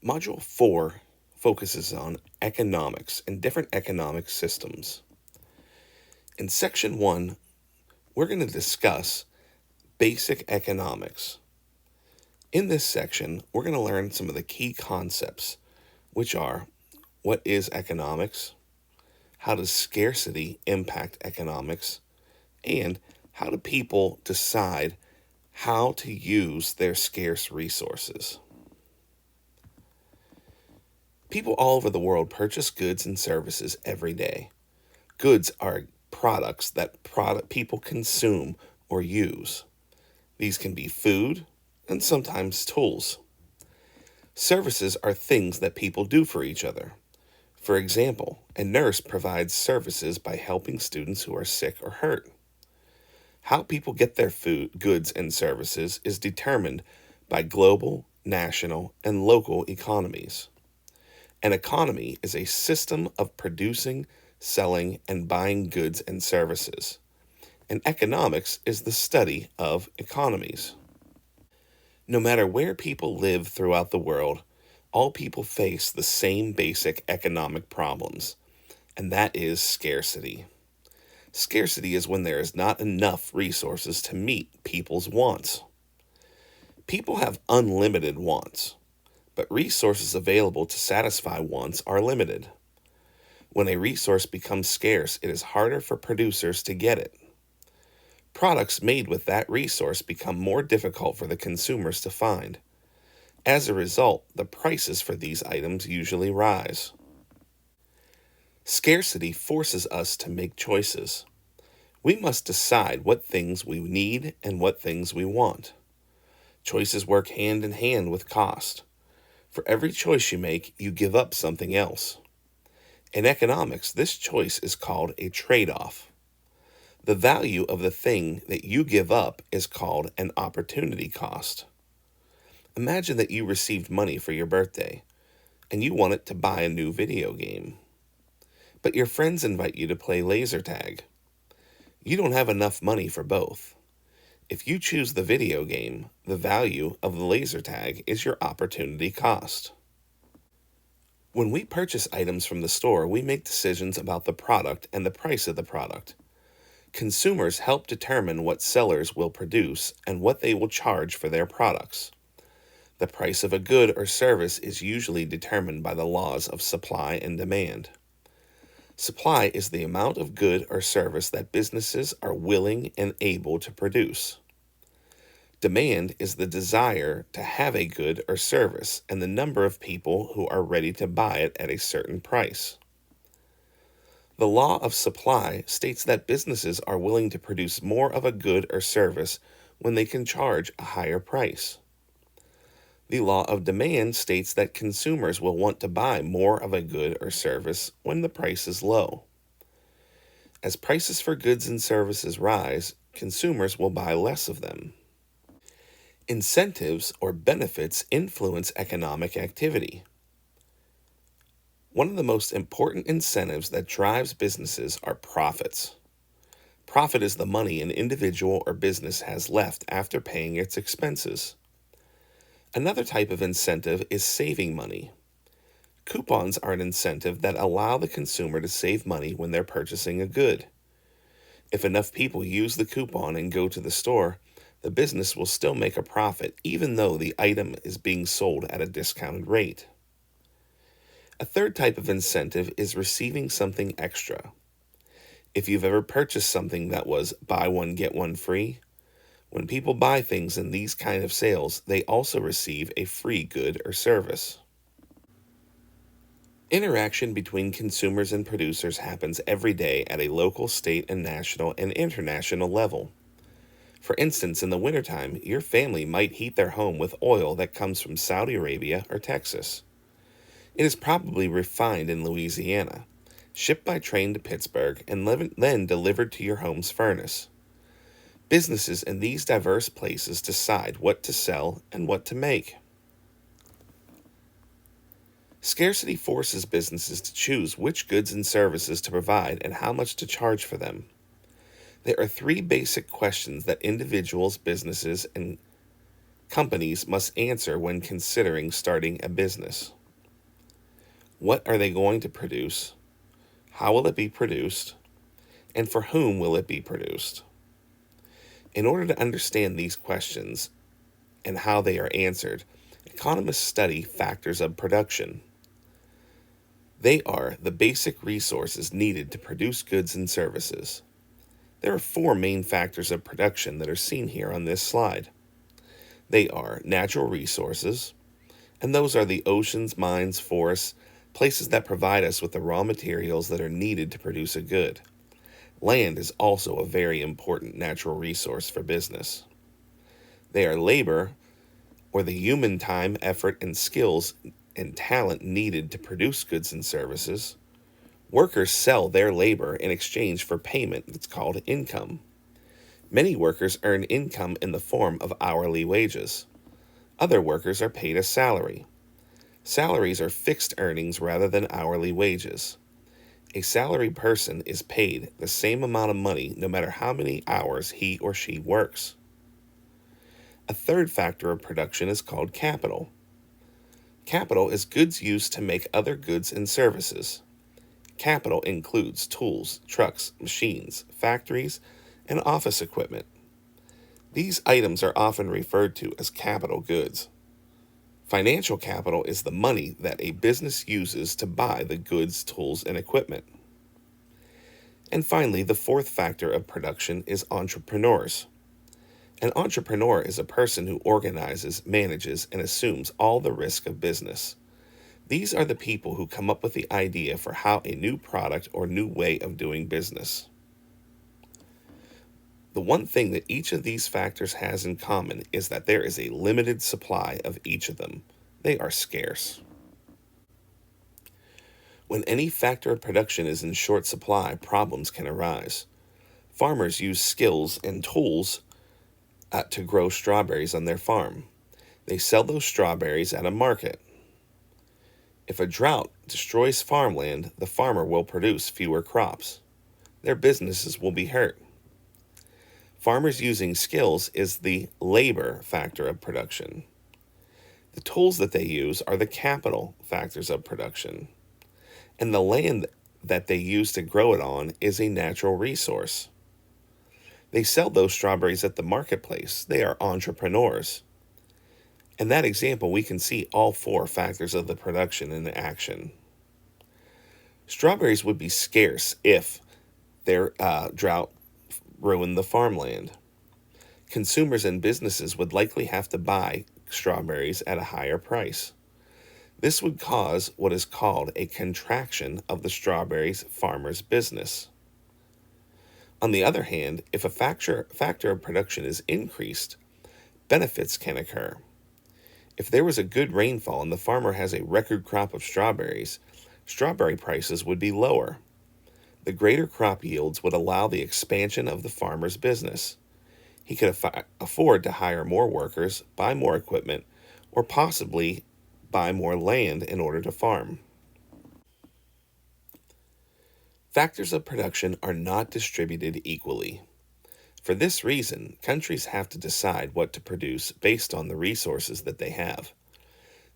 Module 4 focuses on economics and different economic systems. In Section 1, we're going to discuss basic economics. In this section, we're going to learn some of the key concepts, which are what is economics, how does scarcity impact economics, and how do people decide how to use their scarce resources. People all over the world purchase goods and services every day. Goods are products that people consume or use. These can be food and sometimes tools. Services are things that people do for each other. For example, a nurse provides services by helping students who are sick or hurt. How people get their food, goods, and services is determined by global, national, and local economies. An economy is a system of producing, selling, and buying goods and services. And economics is the study of economies. No matter where people live throughout the world, all people face the same basic economic problems, and that is scarcity. Scarcity is when there is not enough resources to meet people's wants. People have unlimited wants, but resources available to satisfy wants are limited. When a resource becomes scarce, it is harder for producers to get it. Products made with that resource become more difficult for the consumers to find. As a result, the prices for these items usually rise. Scarcity forces us to make choices. We must decide what things we need and what things we want. Choices work hand in hand with cost. For every choice you make, you give up something else. In economics, this choice is called a trade-off. The value of the thing that you give up is called an opportunity cost. Imagine that you received money for your birthday, and you want it to buy a new video game. But your friends invite you to play laser tag. You don't have enough money for both. If you choose the video game, the value of the laser tag is your opportunity cost. When we purchase items from the store, we make decisions about the product and the price of the product. Consumers help determine what sellers will produce and what they will charge for their products. The price of a good or service is usually determined by the laws of supply and demand. Supply is the amount of good or service that businesses are willing and able to produce. Demand is the desire to have a good or service and the number of people who are ready to buy it at a certain price. The law of supply states that businesses are willing to produce more of a good or service when they can charge a higher price. The law of demand states that consumers will want to buy more of a good or service when the price is low. As prices for goods and services rise, consumers will buy less of them. Incentives or benefits influence economic activity. One of the most important incentives that drives businesses are profits. Profit is the money an individual or business has left after paying its expenses. Another type of incentive is saving money. Coupons are an incentive that allow the consumer to save money when they're purchasing a good. If enough people use the coupon and go to the store, the business will still make a profit even though the item is being sold at a discounted rate. A third type of incentive is receiving something extra. If you've ever purchased something that was buy one, get one free, when people buy things in these kind of sales, they also receive a free good or service. Interaction between consumers and producers happens every day at a local, state, and national and international level. For instance, in the wintertime, your family might heat their home with oil that comes from Saudi Arabia or Texas. It is probably refined in Louisiana, shipped by train to Pittsburgh, and then delivered to your home's furnace. Businesses in these diverse places decide what to sell and what to make. Scarcity forces businesses to choose which goods and services to provide and how much to charge for them. There are three basic questions that individuals, businesses, and companies must answer when considering starting a business. What are they going to produce? How will it be produced? And for whom will it be produced? In order to understand these questions and how they are answered, economists study factors of production. They are the basic resources needed to produce goods and services. There are four main factors of production that are seen here on this slide. They are natural resources, and those are the oceans, mines, forests, places that provide us with the raw materials that are needed to produce a good. Land is also a very important natural resource for business. They are labor, or the human time, effort, and skills and talent needed to produce goods and services. Workers sell their labor in exchange for payment that's called income. Many workers earn income in the form of hourly wages. Other workers are paid a salary. Salaries are fixed earnings rather than hourly wages. A salaried person is paid the same amount of money no matter how many hours he or she works. A third factor of production is called capital. Capital is goods used to make other goods and services. Capital includes tools, trucks, machines, factories, and office equipment. These items are often referred to as capital goods. Financial capital is the money that a business uses to buy the goods, tools, and equipment. And finally, the fourth factor of production is entrepreneurs. An entrepreneur is a person who organizes, manages, and assumes all the risk of business. These are the people who come up with the idea for how a new product or new way of doing business. The one thing that each of these factors has in common is that there is a limited supply of each of them. They are scarce. When any factor of production is in short supply, problems can arise. Farmers use skills and tools to grow strawberries on their farm. They sell those strawberries at a market. If a drought destroys farmland, the farmer will produce fewer crops. Their businesses will be hurt. Farmers using skills is the labor factor of production. The tools that they use are the capital factors of production. And the land that they use to grow it on is a natural resource. They sell those strawberries at the marketplace. They are entrepreneurs. In that example, we can see all four factors of the production in action. Strawberries would be scarce if their drought ruined the farmland. Consumers and businesses would likely have to buy strawberries at a higher price. This would cause what is called a contraction of the strawberries farmer's business. On the other hand, if a factor of production is increased, benefits can occur. If there was a good rainfall and the farmer has a record crop of strawberries, strawberry prices would be lower. The greater crop yields would allow the expansion of the farmer's business. He could afford to hire more workers, buy more equipment, or possibly buy more land in order to farm. Factors of production are not distributed equally. For this reason, countries have to decide what to produce based on the resources that they have.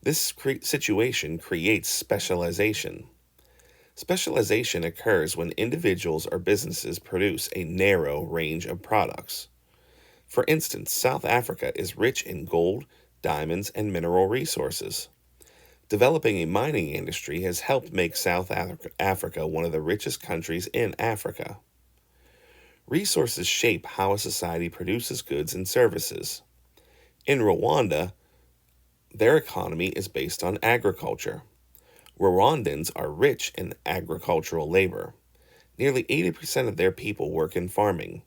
This situation creates specialization. Specialization occurs when individuals or businesses produce a narrow range of products. For instance, South Africa is rich in gold, diamonds, and mineral resources. Developing a mining industry has helped make South Africa one of the richest countries in Africa. Resources shape how a society produces goods and services. In Rwanda, their economy is based on agriculture. Rwandans are rich in agricultural labor. Nearly 80% of their people work in farming.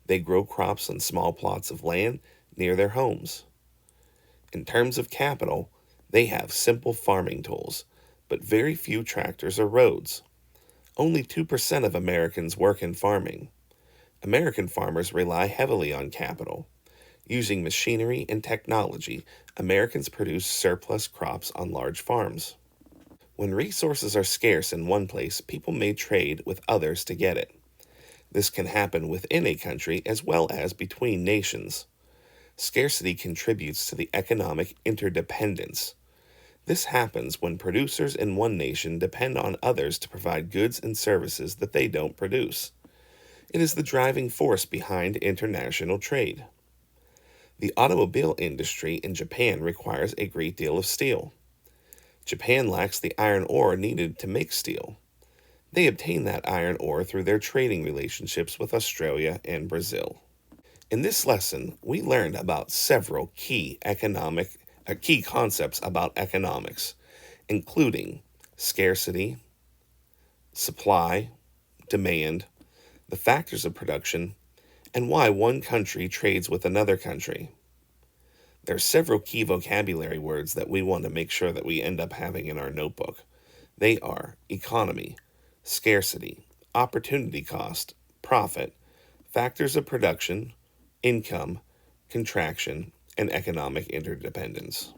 They grow crops on small plots of land near their homes. In terms of capital, they have simple farming tools, but very few tractors or roads. Only 2% of Americans work in farming. American farmers rely heavily on capital. Using machinery and technology, Americans produce surplus crops on large farms. When resources are scarce in one place, people may trade with others to get it. This can happen within a country as well as between nations. Scarcity contributes to the economic interdependence. This happens when producers in one nation depend on others to provide goods and services that they don't produce. It is the driving force behind international trade. The automobile industry in Japan requires a great deal of steel. Japan lacks the iron ore needed to make steel. They obtain that iron ore through their trading relationships with Australia and Brazil. In this lesson, we learned about several key concepts about economics, including scarcity, supply, demand, the factors of production, and why one country trades with another country. There are several key vocabulary words that we want to make sure that we end up having in our notebook. They are economy, scarcity, opportunity cost, profit, factors of production, income, contraction, and economic interdependence.